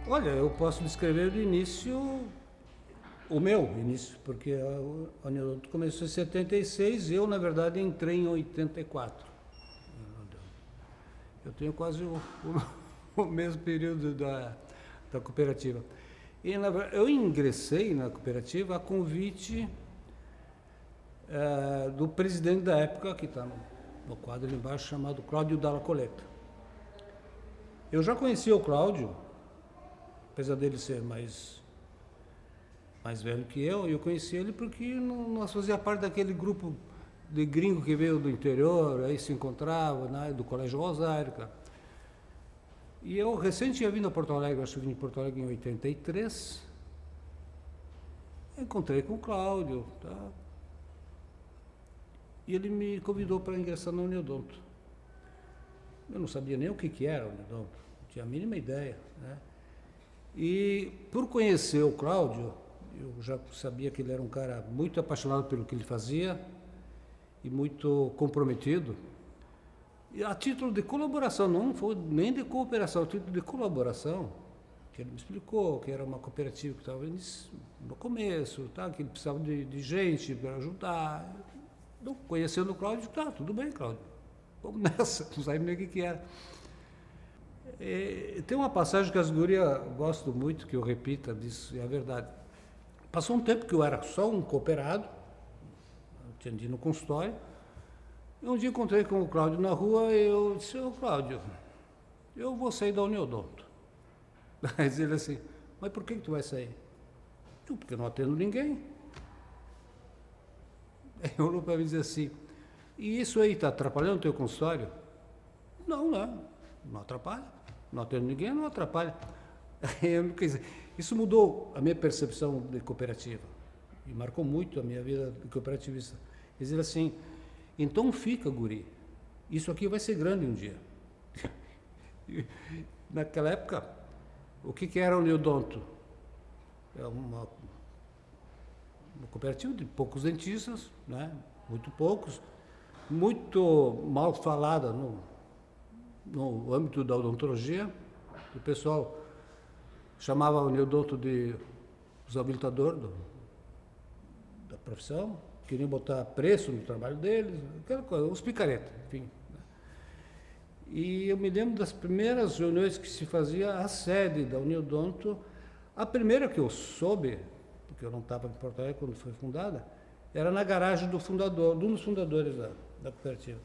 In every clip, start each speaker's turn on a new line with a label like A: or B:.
A: Olha, eu posso descrever do início, o meu início, porque a Uniodonto começou em 76 e eu, na verdade, entrei em 84. Eu tenho quase o mesmo período da cooperativa. E eu ingressei na cooperativa a convite do presidente da época, que está no quadro ali embaixo, chamado Cláudio Dalla Coleta. Eu já conhecia o Cláudio, apesar dele ser mais velho que eu conheci ele porque nós fazia parte daquele grupo de gringo que veio do interior, aí se encontrava, né, do Colégio Rosário, cara. E eu recente tinha vindo a Porto Alegre, acho que vim em Porto Alegre em 83, encontrei com o Cláudio, tá? E ele me convidou para ingressar na Uniodonto. Eu não sabia nem o que era a Uniodonto, não tinha a mínima ideia, né? E por conhecer o Cláudio, eu já sabia que ele era um cara muito apaixonado pelo que ele fazia e muito comprometido. E a título de colaboração, não foi nem de cooperação, a título de colaboração, que ele me explicou que era uma cooperativa que estava no começo, tá, que ele precisava de gente para ajudar. Então, conhecendo o Cláudio, tá, tudo bem, Cláudio, vamos nessa, não sabia nem o que era. Tem uma passagem que as gurias gostam muito, que eu repita disso, e é verdade. Passou um tempo que eu era só um cooperado, atendi no consultório, e um dia encontrei com o Cláudio na rua e eu disse, ô Cláudio, eu vou sair da Uniodonto. Aí ele assim, mas por que tu vai sair? Porque eu não atendo ninguém. Aí ele olhou para mim e disse assim, e isso aí está atrapalhando o teu consultório? Não, não atrapalha. Não atendo ninguém, não atrapalha. Isso mudou a minha percepção de cooperativa e marcou muito a minha vida de cooperativista. Dizer assim, então fica, guri, isso aqui vai ser grande um dia. Naquela época, o que era o Uniodonto? É uma cooperativa de poucos dentistas, né? Muito poucos, muito mal falada no âmbito da odontologia. O pessoal chamava o Uniodonto de os habilitadores da profissão, queriam botar preço no trabalho deles, aquela coisa, os picaretas, enfim. E eu me lembro das primeiras reuniões que se fazia a sede da Uniodonto. A primeira que eu soube, porque eu não estava em Porto Alegre quando foi fundada, era na garagem do fundador, de um dos fundadores da cooperativa.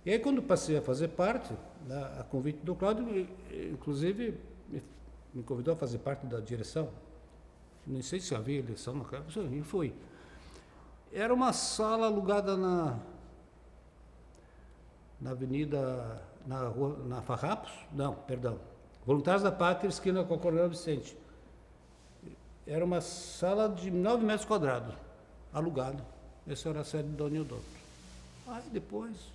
A: E aí, quando passei a fazer parte, a convite do Cláudio, inclusive, me convidou a fazer parte da direção. Nem sei se havia eleição na casa, e fui. Era uma sala alugada na avenida, na Farrapos, não, perdão, Voluntários da Pátria, esquina com a Coronel Vicente. Era uma sala de 9 metros quadrados, alugado. Essa era a sede da Uniodonto. Aí depois,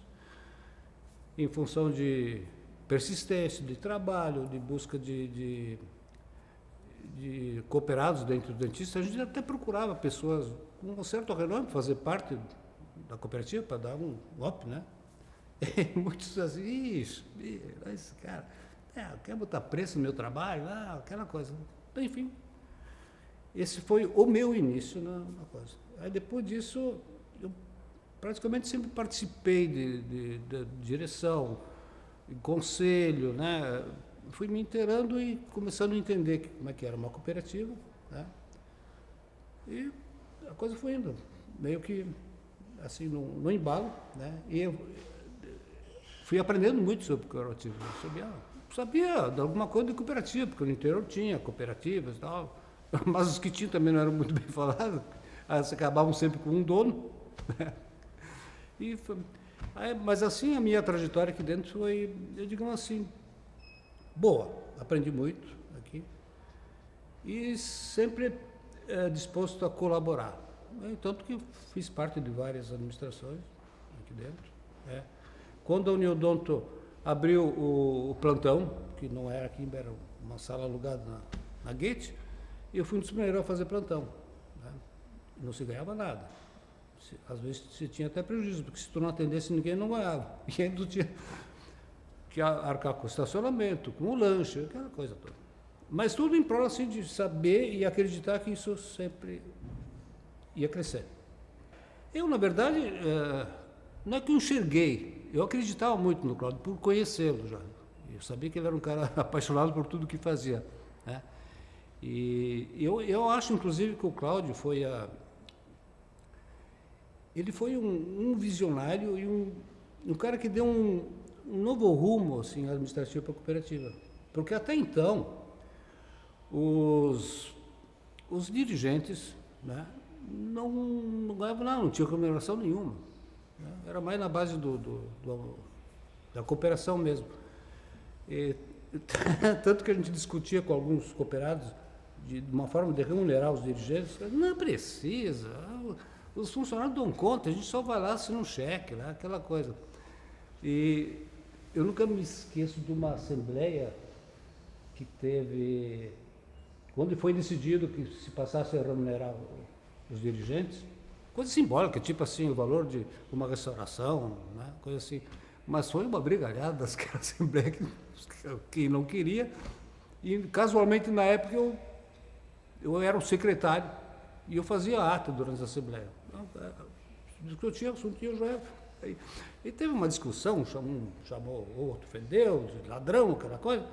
A: em função de persistência, de trabalho, de busca de cooperados dentro do dentista, a gente até procurava pessoas com um certo renome para fazer parte da cooperativa, para dar um up, né? E muitos assim, esse cara, quer botar preço no meu trabalho, aquela coisa. Enfim, esse foi o meu início na coisa. Aí depois disso, eu praticamente sempre participei de direção, de conselho, né? Fui me inteirando e começando a entender como é que era uma cooperativa, né? E a coisa foi indo, meio que assim, no embalo, né? E eu fui aprendendo muito sobre cooperativa. Eu sabia de alguma coisa de cooperativa, porque no interior tinha cooperativas e tal, mas os que tinham também não eram muito bem falados, acabavam sempre com um dono, né? E mas assim, a minha trajetória aqui dentro foi, eu digo assim, boa, aprendi muito aqui e sempre disposto a colaborar. Tanto que fiz parte de várias administrações aqui dentro, né? Quando a Uniodonto abriu o plantão, que não era aqui, era uma sala alugada na Gate, eu fui um dos primeiros a fazer plantão, né? Não se ganhava nada. Às vezes se tinha até prejuízo, porque se tu não atendesse ninguém, não ganhava. E ainda tinha que arcar com o estacionamento, com o lanche, aquela coisa toda. Mas tudo em prol assim, de saber e acreditar que isso sempre ia crescer. Eu, na verdade, não é que eu enxerguei, eu acreditava muito no Cláudio, por conhecê-lo já. Eu sabia que ele era um cara apaixonado por tudo que fazia, né? E eu acho, inclusive, que o Cláudio foi ele foi um visionário e um cara que deu um novo rumo assim, administrativo para a cooperativa. Porque até então, os dirigentes, né, não ganhavam nada, não tinha remuneração nenhuma. Né? Era mais na base da cooperação mesmo. E, tanto que a gente discutia com alguns cooperados de uma forma de remunerar os dirigentes, não precisa, os funcionários dão conta, a gente só vai lá assina um cheque, lá, aquela coisa. E eu nunca me esqueço de uma assembleia que teve, quando foi decidido que se passasse a remunerar os dirigentes, coisa simbólica, tipo assim, o valor de uma restauração, né, coisa assim. Mas foi uma brigalhada daquela assembleia que não queria. E casualmente na época eu era o secretário e eu fazia ata durante a assembleia. Discutia o assunto e eu já era. E teve uma discussão, um chamou o outro, ofendeu, de ladrão, aquela coisa.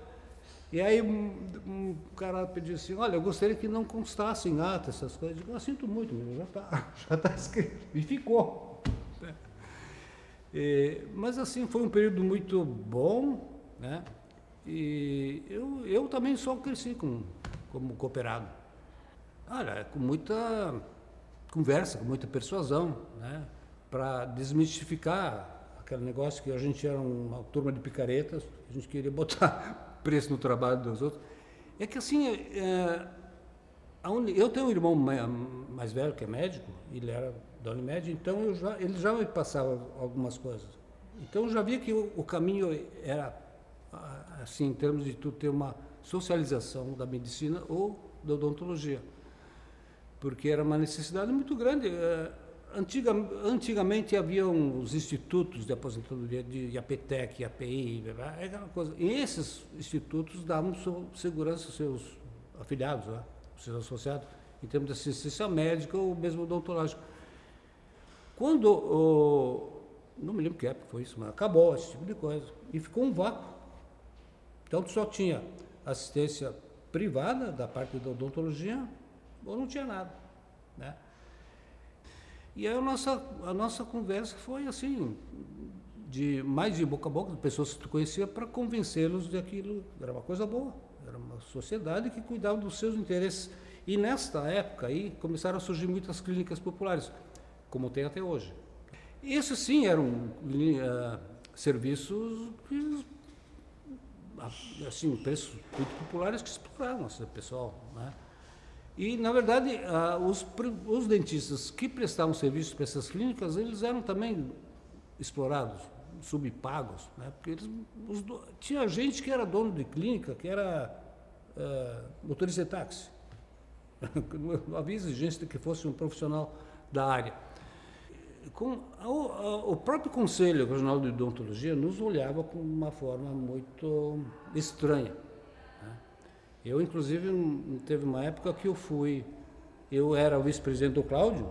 A: E aí um cara pediu assim, olha, eu gostaria que não constasse em ata essas coisas. Eu digo, eu sinto muito, meu, já tá escrito. E ficou. Mas assim, foi um período muito bom, né? E eu também só cresci como cooperado. Olha, com muita conversa, com muita persuasão, né? Para desmistificar aquele negócio que a gente era uma turma de picaretas, a gente queria botar preço no trabalho dos outros. É que assim, eu tenho um irmão mais velho que é médico, ele era da Unimed, então ele já me passava algumas coisas. Então eu já via que o caminho era, assim, em termos de tu ter uma socialização da medicina ou da odontologia, porque era uma necessidade muito grande. Antigamente havia os institutos de aposentadoria de APTEC, API, aquela coisa. E esses institutos davam segurança aos seus afiliados, né? Aos seus associados, em termos de assistência médica ou mesmo odontológica. Quando, não me lembro que época foi isso, mas acabou esse tipo de coisa. E ficou um vácuo. Então só tinha assistência privada da parte da odontologia ou não tinha nada, né? E aí a nossa conversa foi assim, mais de boca a boca, de pessoas que tu conhecia, para convencê-los de aquilo. Era uma coisa boa, era uma sociedade que cuidava dos seus interesses. E nesta época aí começaram a surgir muitas clínicas populares, como tem até hoje. E esses sim eram serviços que, assim, preços muito populares que exploravam esse pessoal, né? E, na verdade, os dentistas que prestavam serviços para essas clínicas, eles eram também explorados, subpagos, né? Porque tinha gente que era dono de clínica, que era motorista de táxi. Não havia exigência de que fosse um profissional da área. O próprio Conselho Regional de Odontologia nos olhava com uma forma muito estranha. Eu, inclusive, teve uma época que eu era o vice-presidente do Cláudio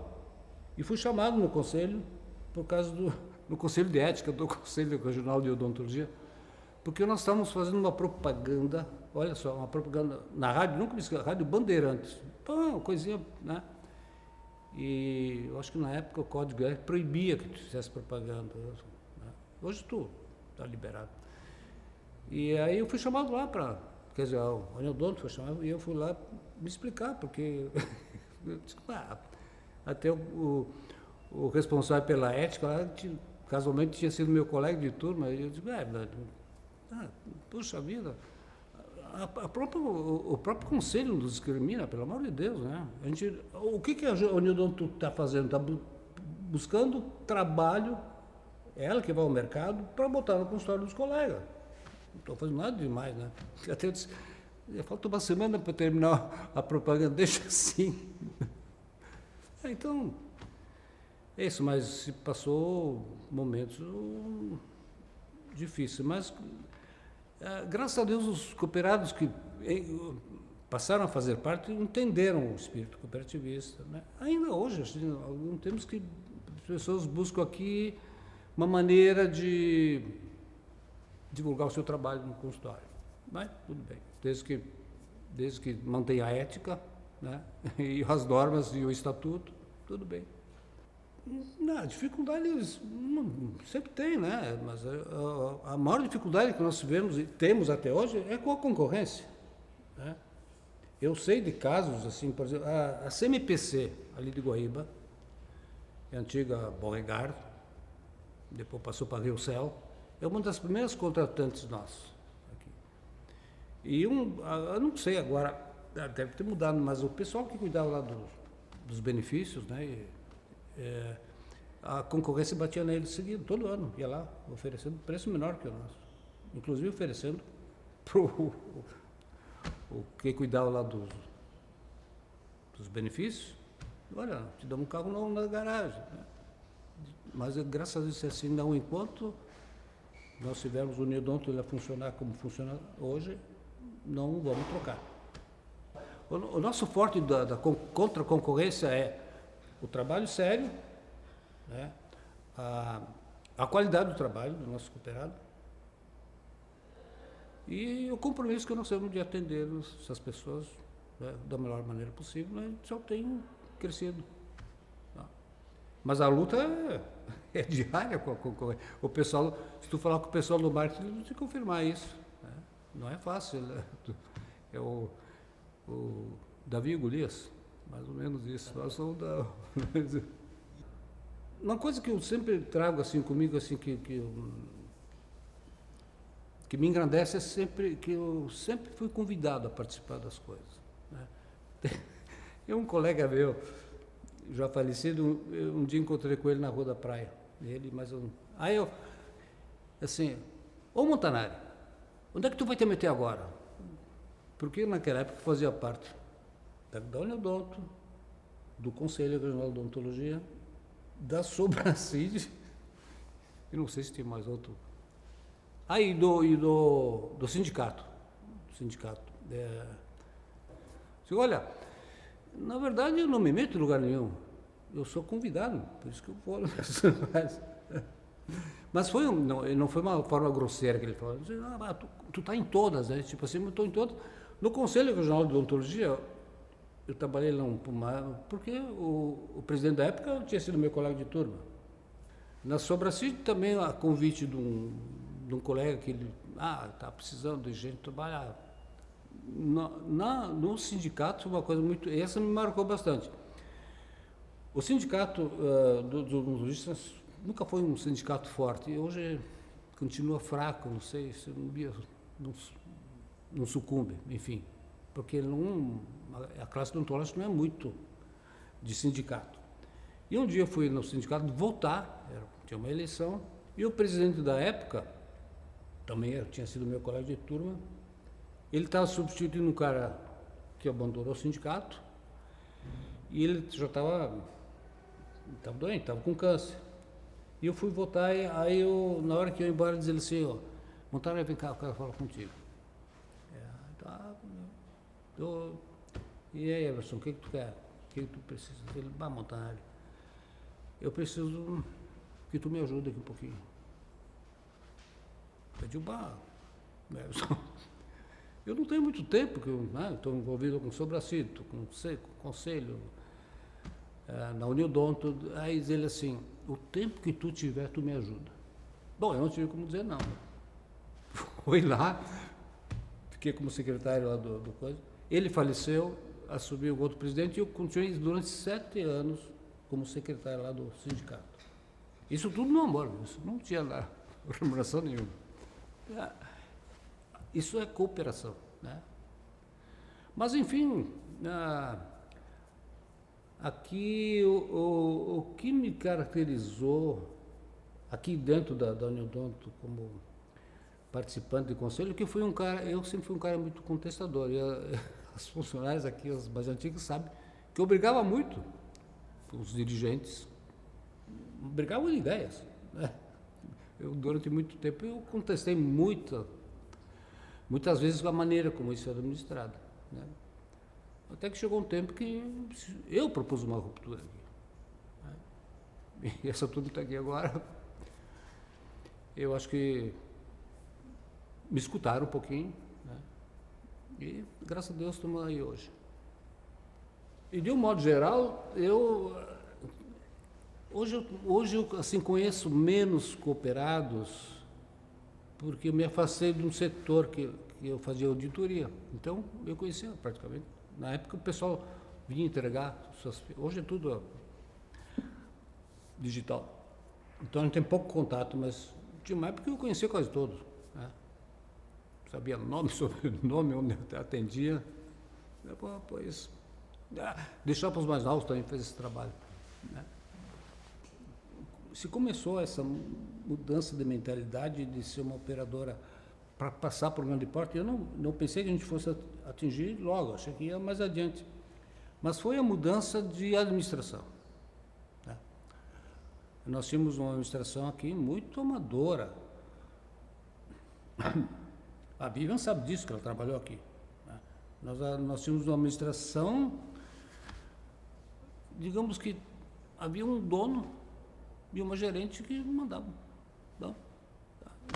A: e fui chamado no conselho, por causa no conselho de ética do Conselho Regional de Odontologia, porque nós estávamos fazendo uma propaganda, olha só, uma propaganda na rádio, nunca me esqueci, Rádio Bandeirantes, uma coisinha, né? E eu acho que na época o Código Ético proibia que tu fizesse propaganda, né? Hoje tu está liberado. E aí eu fui chamado lá quer dizer, o Anildonto foi chamado e eu fui lá me explicar, porque até o responsável pela ética lá, casualmente tinha sido meu colega de turma, e eu disse, puxa vida, o próprio conselho nos discrimina, pelo amor de Deus, né? O que a Anildonto está fazendo? Está buscando trabalho, ela que vai ao mercado, para botar no consultório dos colegas. Não estou fazendo nada demais, né? Até eu disse, falta uma semana para terminar a propaganda, deixa assim. Então, é isso, mas se passou momentos difíceis. Mas Graças a Deus, os cooperados que passaram a fazer parte entenderam o espírito cooperativista, né? Ainda hoje, assim, não temos que as pessoas buscam aqui uma maneira de divulgar o seu trabalho no consultório, mas tudo bem, desde que mantenha a ética, né? E as normas e o estatuto, tudo bem. Não, dificuldades sempre tem, né? Mas a maior dificuldade que nós tivemos e temos até hoje é com a concorrência, né? Eu sei de casos, assim, por exemplo, a CMPC, ali de Guaíba, a antiga Beauregard, depois passou para Rio Céu, é uma das primeiras contratantes nossas aqui. E eu não sei agora, deve ter mudado, mas o pessoal que cuidava lá dos benefícios, né? A concorrência batia nele seguido, todo ano, ia lá, oferecendo preço menor que o nosso. Inclusive oferecendo para o que cuidava lá dos benefícios, olha, te damos um carro novo na garagem, né? Mas graças a Deus assim, não, enquanto nós tivermos o Uniodonto ele a funcionar como funciona hoje, não vamos trocar. O nosso forte contra a concorrência é o trabalho sério, né? A qualidade do trabalho do nosso cooperado e o compromisso que nós temos de atender essas pessoas, né, da melhor maneira possível, né? Só tem crescido. Tá? Mas a luta é diária com a concorrência. O pessoal, se tu falar com o pessoal do marketing, eles vão te confirmar isso, né? Não é fácil, né? É o Davi e Golias, mais ou menos isso. Nós somos uma coisa que eu sempre trago assim comigo, assim, que me engrandece é sempre que eu sempre fui convidado a participar das coisas, né? Eu, um colega meu, já falecido, um dia encontrei com ele na Rua da Praia. Ele, mais um. Aí eu, assim, ô Montanari, onde é que tu vai te meter agora? Porque naquela época fazia parte da Uniodonto, do Conselho Regional de Odontologia, da Sobracide, e não sei se tem mais outro. Aí do sindicato. Olha, na verdade eu não me meto em lugar nenhum. Eu sou convidado, por isso que eu vou. Mas não foi uma forma grosseira que ele falou. Tu tá em todas, né? Tipo assim, eu estou em todas. No Conselho Regional de Odontologia, eu trabalhei lá porque o presidente da época tinha sido meu colega de turma. Na Sobracide também, a convite de um colega que ele está precisando de gente trabalhar. No sindicato, uma coisa muito. Essa me marcou bastante. O sindicato dos odontologistas nunca foi um sindicato forte, e hoje continua fraco, não sei se não sucumbe, enfim, porque a classe odontológica não é muito de sindicato. E um dia eu fui no sindicato votar, tinha uma eleição, e o presidente da época, também tinha sido meu colega de turma, ele estava substituindo um cara que abandonou o sindicato, e ele já estava doente, estava com câncer. E eu fui votar, aí na hora que eu ia embora, ele dizia assim, ó, Montanari, vem cá, eu quero falar contigo. E aí, Everson, o que tu quer? O que tu precisa? Ele, Montanari, eu preciso que tu me ajude aqui um pouquinho. Eu digo, Everson, eu não tenho muito tempo, porque eu estou envolvido com Sobracide, com conselho, na Uniodonto. Aí ele assim, o tempo que tu tiver, tu me ajuda. Bom, eu não tive como dizer não. Fui lá, fiquei como secretário lá do coisa. Ele faleceu, assumiu o outro presidente e eu continuei durante 7 anos como secretário lá do sindicato. Isso tudo no amor, isso não tinha lá remuneração nenhuma. Isso é cooperação, né? Mas, enfim, aqui o que me caracterizou aqui dentro da Uniodonto como participante de conselho, que fui eu sempre fui um cara muito contestador. E as funcionárias aqui, os mais antigos, sabem que eu brigava muito com os dirigentes, brigavam em ideias, né? Durante muito tempo, eu contestei muito Muitas vezes a maneira como isso era administrado, né? Até que chegou um tempo que eu propus uma ruptura aqui, né? E essa turma está aqui agora. Eu acho que me escutaram um pouquinho, né? E graças a Deus estamos aí hoje. E de um modo geral, hoje eu assim, conheço menos cooperados, porque eu me afastei de um setor que eu fazia auditoria. Então, eu conhecia praticamente. Na época, o pessoal vinha entregar hoje é tudo digital. Então, a gente tem pouco contato, mas tinha uma época que eu conhecia quase todos, né? Sabia nome, sobrenome, onde eu atendia. Depois, deixar para os mais novos também fazer esse trabalho, né? Se começou essa mudança de mentalidade de ser uma operadora para passar por grande porte, eu não pensei que a gente fosse atingir logo, achei que ia mais adiante. Mas foi a mudança de administração, né? Nós tínhamos uma administração aqui muito amadora. A Vivian sabe disso, que ela trabalhou aqui, né? Nós tínhamos uma administração, digamos que havia um dono e uma gerente que mandavam. Não.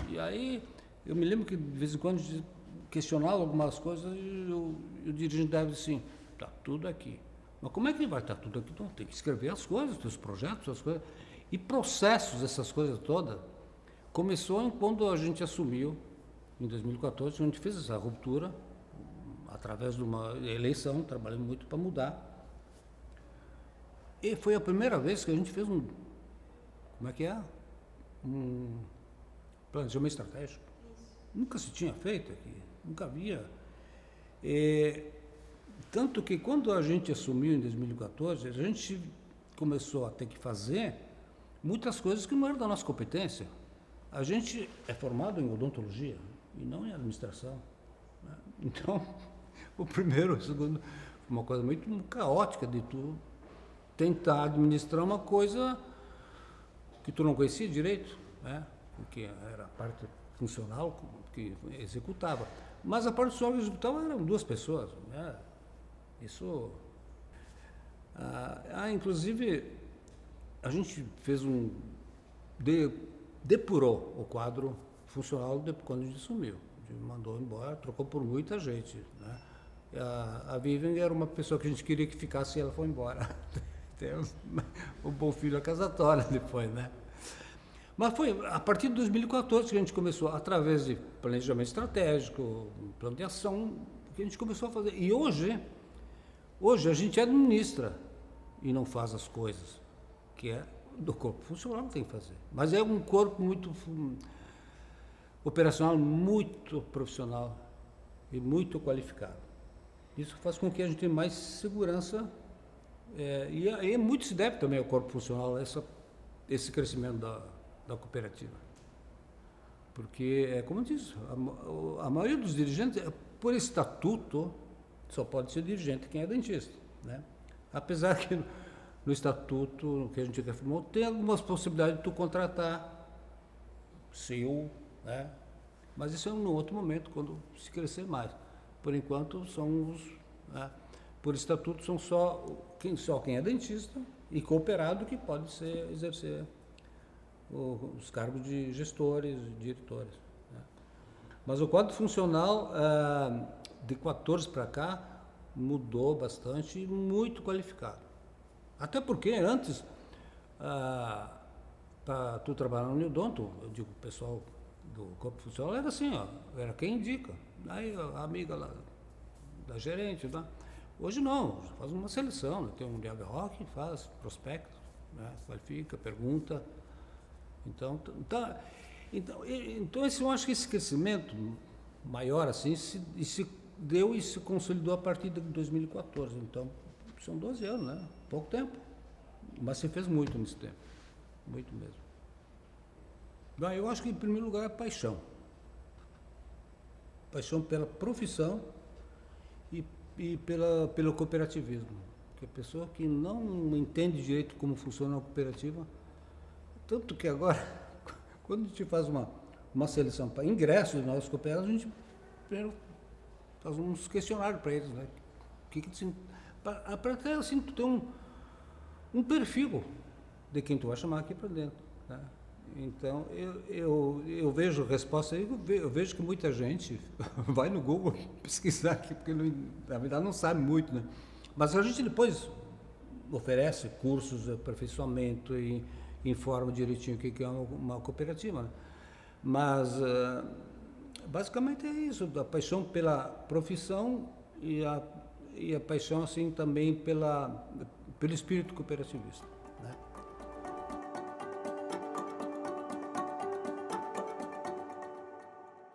A: E aí, eu me lembro que de vez em quando questionava algumas coisas e o dirigente dava assim, está tudo aqui. Mas como é que vai estar tudo aqui? Então, tem que escrever as coisas, os projetos, as coisas. E processos, essas coisas todas, começou quando a gente assumiu, em 2014, a gente fez essa ruptura, através de uma eleição, trabalhando muito para mudar. E foi a primeira vez que a gente fez como é que é? Um planejamento estratégico. Nunca se tinha feito aqui, nunca havia. Tanto que quando a gente assumiu em 2014, a gente começou a ter que fazer muitas coisas que não eram da nossa competência. A gente é formado em odontologia e não em administração, né? Então, o primeiro, o segundo, uma coisa muito caótica de tu tentar administrar uma coisa que tu não conhecia direito, né? Porque era a parte funcional que executava. Mas a parte só executava eram duas pessoas, né? Isso... inclusive, a gente fez depurou o quadro funcional quando a gente sumiu. A gente mandou embora, trocou por muita gente, né? A Vivian era uma pessoa que a gente queria que ficasse e ela foi embora. O bom filho a casa torna depois, né? Mas foi a partir de 2014 que a gente começou, através de planejamento estratégico, plano de ação, que a gente começou a fazer. E hoje a gente administra e não faz as coisas, que é do corpo funcional que tem que fazer. Mas é um corpo muito operacional, muito profissional e muito qualificado. Isso faz com que a gente tenha mais segurança. E muito se deve também ao corpo funcional, esse crescimento da cooperativa. Porque, como eu disse, a maioria dos dirigentes, por estatuto, só pode ser dirigente quem é dentista, né? Apesar que no estatuto que a gente reformou, tem algumas possibilidades de tu contratar CEO, né? Mas isso é um outro momento, quando se crescer mais. Por enquanto, né? Por estatuto, são só quem é dentista e cooperado que pode exercer os cargos de gestores, diretores, né? Mas o quadro funcional, de 14 para cá, mudou bastante e muito qualificado. Até porque antes, para tu trabalhar no Neodonto, eu digo, o pessoal do corpo funcional era assim, ó, era quem indica. Aí a amiga lá, da gerente, tá? Hoje não, faz uma seleção, né? Tem um DHROC, faz prospecto, né? Qualifica, pergunta. Então, eu acho que esse crescimento maior assim se deu e se consolidou a partir de 2014. Então, são 12 anos, né? Pouco tempo. Mas se fez muito nesse tempo. Muito mesmo. Bom, eu acho que, em primeiro lugar, é paixão. Paixão pela profissão e pelo cooperativismo. Porque a pessoa que não entende direito como funciona a cooperativa, tanto que agora, quando a gente faz uma seleção para ingresso de novos cooperados, a gente primeiro faz uns questionários para eles, né? Para até assim, tu ter um perfil de quem tu vai chamar aqui para dentro, né? Então, eu vejo a resposta aí, eu vejo que muita gente vai no Google pesquisar aqui, porque na verdade não sabe muito, né? Mas a gente depois oferece cursos de aperfeiçoamento e informa direitinho o que é uma cooperativa, né? Mas, basicamente é isso, a paixão pela profissão e a paixão, assim, também pelo espírito cooperativista.